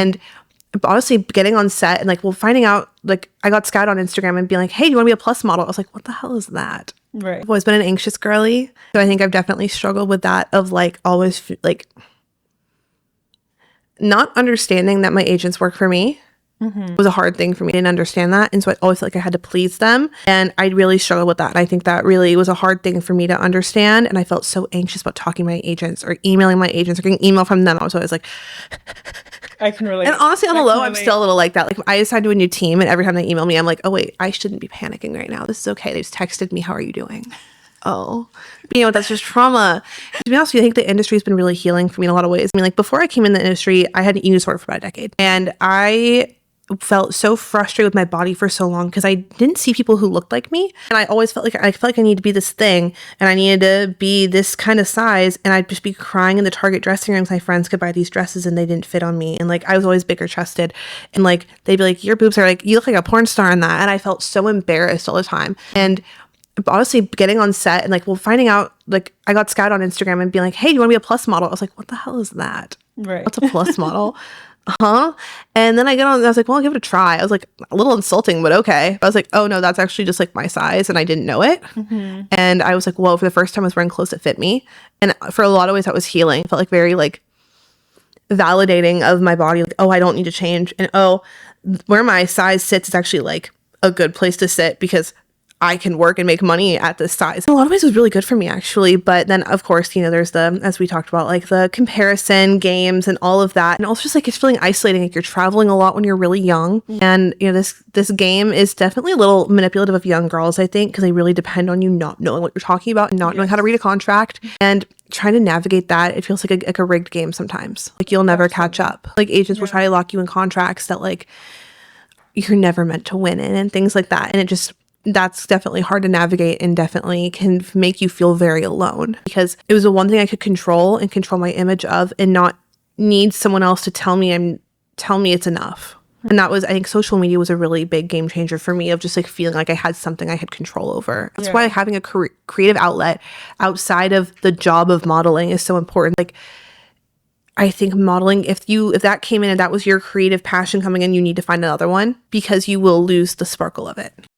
And honestly, getting on set and like, finding out, like, I got scouted on Instagram and being like, hey, do you want to be a plus model? I was like, what the hell is that? Right. I've always been an anxious girly. So I think I've definitely struggled with that of like always like not understanding that my agents work for me. It was a hard thing for me. I didn't understand that. And so I always felt like I had to please them. And I really struggled with that. And I think that really was a hard thing for me to understand. And I felt so anxious about talking to my agents or emailing my agents or getting email from them. I was always like, I can relate. and honestly, on the low, I'm still a little like that. Like I assigned to a new team and every time they email me, I'm like, oh wait, I shouldn't be panicking right now. This is okay. They just texted me. How are you doing? Oh, you know, that's just trauma. To be honest with you, I think the industry has been really healing for me in a lot of ways. I mean, like before I came in the industry, I had an eating disorder for about a decade. And I felt so frustrated with my body for so long because I didn't see people who looked like me. And I always felt like I needed to be this thing and I needed to be this kind of size. And I'd just be crying in the Target dressing rooms. My friends could buy these dresses and they didn't fit on me. And like, I was always bigger chested and like, they'd be like, your boobs are like, you look like a porn star in that. And I felt so embarrassed all the time. And honestly, getting on set and like, finding out, like I got scouted on Instagram and being like, hey, do you want to be a plus model? I was like, what the hell is that? Right. What's a plus model? And then I get on and I was like, well, I'll give it a try. I was like, a little insulting, but okay. But I was like, oh no, that's actually just like my size. And I didn't know it. And I was like, whoa, for the first time I was wearing clothes that fit me. And for a lot of ways that was healing. It felt like very like validating of my body. Like, oh, I don't need to change. And oh, where my size sits is actually like a good place to sit because I can work and make money at this size. In a lot of ways it was really good for me actually. But then of course, you know, there's the, as we talked about, like the comparison games and all of that. And also just like it's feeling isolating. Like you're traveling a lot when you're really young. And you know, this game is definitely a little manipulative of young girls, I think, because they really depend on you not knowing what you're talking about and not knowing how to read a contract. And trying to navigate that, it feels like a rigged game sometimes. Like you'll never catch up. Like agents will try to lock you in contracts that like you're never meant to win in and things like that. And it just, that's definitely hard to navigate and definitely can make you feel very alone because it was the one thing I could control and control my image of and not need someone else to tell me it's enough. And that was, I think social media was a really big game changer for me of just like feeling like I had something I had control over. That's why having a creative outlet outside of the job of modeling is so important. Like I think modeling, if that came in and that was your creative passion coming in, you need to find another one because you will lose the sparkle of it.